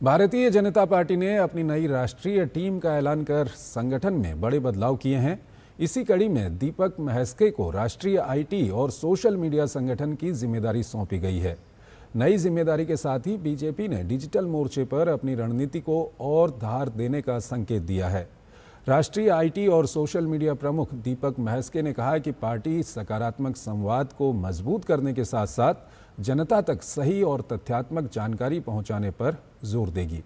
Bharatiya Janata party ने अपनी नई राष्ट्रीय टीम का ऐलान कर संगठन में बड़े बदलाव किए हैं। इसी कड़ी में दीपक महस्के को राष्ट्रीय आईटी और सोशल मीडिया संगठन की जिम्मेदारी सौंपी गई है। नई जिम्मेदारी के साथ ही बीजेपी ने डिजिटल मोर्चे पर अपनी रणनीति को और धार देने का संकेत दिया है। राष्ट्रीय आईटी और सोशल मीडिया प्रमुख दीपक महस्के ने कहा कि पार्टी सकारात्मक संवाद को मजबूत करने के साथ साथ जनता तक सही और तथ्यात्मक जानकारी पहुंचाने पर जोर देगी।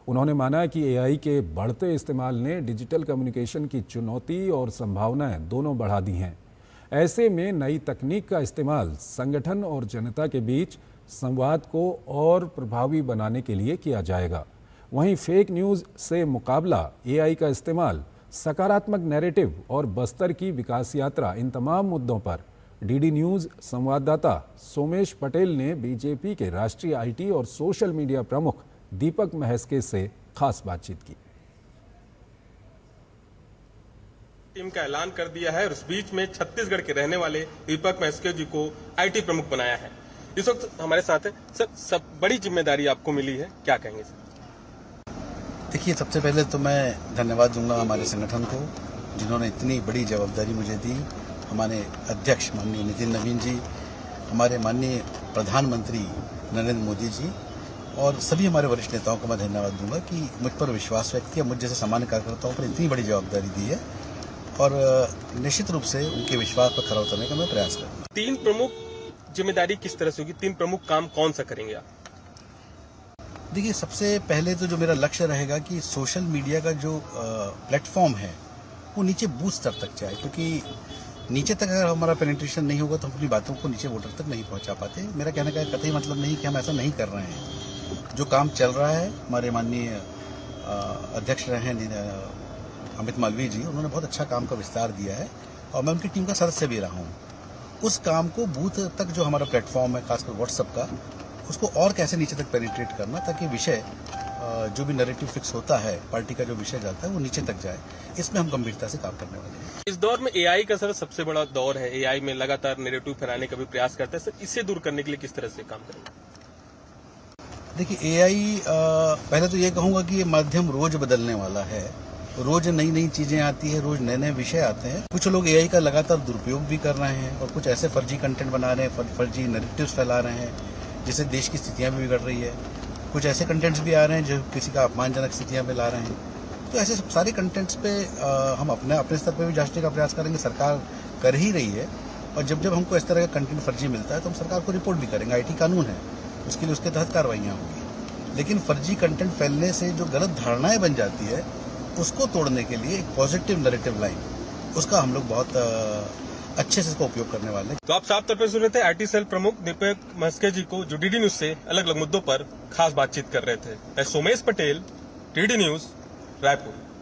उन्होंने माना कि एआई के बढ़ते इस्तेमाल ने डिजिटल कम्युनिकेशन की चुनौती और संभावनाएं दोनों बढ़ा दी हैं। ऐसे में नई तकनीक का इस्तेमाल संगठन और जनता के बीच संवाद को और प्रभावी बनाने के लिए किया जाएगा। वहीं फेक न्यूज़ से मुकाबला, एआई का इस्तेमाल, सकारात्मक नैरेटिव और बस्तर की विकास यात्रा, इन तमाम मुद्दों पर डीडी न्यूज़ संवाददाता सोमेश पटेल ने बीजेपी के राष्ट्रीय आईटी और सोशल मीडिया प्रमुख दीपक महस्के से खास बातचीत की। टीम का ऐलान कर दिया है और इस बीच में छत्तीसगढ़ के रहने वाले दीपक महस्के जी को आईटी प्रमुख बनाया है। इस वक्त हमारे साथ है सर, सब बड़ी जिम्मेदारी आपको मिली है, क्या कहेंगे सर? देखिए, सबसे पहले तो मैं धन्यवाद दूंगा हमारे संगठन को, जिन्होंने इतनी बड़ी जवाबदारी मुझे दी। हमारे अध्यक्ष माननीय नितिन नवीन जी, हमारे माननीय प्रधानमंत्री नरेंद्र मोदी जी और सभी हमारे वरिष्ठ नेताओं को मैं धन्यवाद दूंगा कि मुझ पर विश्वास व्यक्त किया, मुझ जैसे सामान्य कार्यकर्ताओं पर इतनी बड़ी जवाबदारी दी है और निश्चित रूप से उनके विश्वास पर खरा उतरने का मैं प्रयास करूंगा। 3 प्रमुख जिम्मेदारी किस तरह से होगी? 3 प्रमुख काम कौन सा करेंगे आप? देखिए, सबसे पहले तो जो मेरा लक्ष्य रहेगा कि सोशल मीडिया का जो प्लेटफॉर्म है वो नीचे बूथ स्तर तक जाए, क्योंकि नीचे तक अगर हमारा पेनिट्रेशन नहीं होगा तो हम अपनी बातों को नीचे वोटर तक नहीं पहुंचा पाते। मेरा कहने का कतई मतलब नहीं कि हम ऐसा नहीं कर रहे हैं। जो काम चल रहा है, हमारे माननीय अध्यक्ष रहे हैं अमित मालवीय जी, उन्होंने बहुत अच्छा काम का विस्तार दिया है और मैं उनकी टीम का सदस्य भी रहा हूँ। उस काम को बूथ तक जो हमारा प्लेटफॉर्म है, खासकर व्हाट्सएप का, उसको और कैसे नीचे तक पेनिट्रेट करना ताकि विषय जो भी नैरेटिव फिक्स होता है, पार्टी का जो विषय जाता है, वो नीचे तक जाए। इसमें हम गंभीरता से काम करने वाले हैं। इस दौर में एआई का सर सबसे बड़ा दौर है। एआई में लगातार नैरेटिव फैलाने का भी प्रयास करता है सर, इससे दूर करने के लिए किस तरह से काम करेंगे? देखिए, एआई पहले तो ये कहूंगा कि ये माध्यम रोज बदलने वाला है। रोज नई नई चीजें आती है, रोज नए नए विषय आते हैं। कुछ लोग एआई का लगातार दुरुपयोग भी कर रहे हैं और कुछ ऐसे फर्जी कंटेंट बना रहे हैं, फर्जी नैरेटिव्स फैला रहे हैं, जिससे देश की स्थितियां भी बिगड़ रही है। कुछ ऐसे कंटेंट्स भी आ रहे हैं जो किसी का अपमानजनक स्थितियां में ला रहे हैं। तो ऐसे सारे कंटेंट्स पे हम अपने स्तर पे भी जांचने का प्रयास करेंगे। सरकार कर ही रही है और जब जब हमको इस तरह का कंटेंट फर्जी मिलता है तो हम सरकार को रिपोर्ट भी करेंगे। आईटी कानून है, उसके लिए उसके तहत कार्रवाइयां होंगी। लेकिन फर्जी कंटेंट फैलने से जो गलत धारणाएं बन जाती है, उसको तोड़ने के लिए एक पॉजिटिव नैरेटिव लाइन, उसका हम लोग बहुत अच्छे से इसका उपयोग करने वाले हैं। तो आप साफ तौर पर सुन रहे थे आईटी सेल प्रमुख दीपक महस्के जी को, जो डीडी न्यूज से अलग अलग मुद्दों पर खास बातचीत कर रहे थे। मैं सोमेश पटेल, डीडी न्यूज, रायपुर।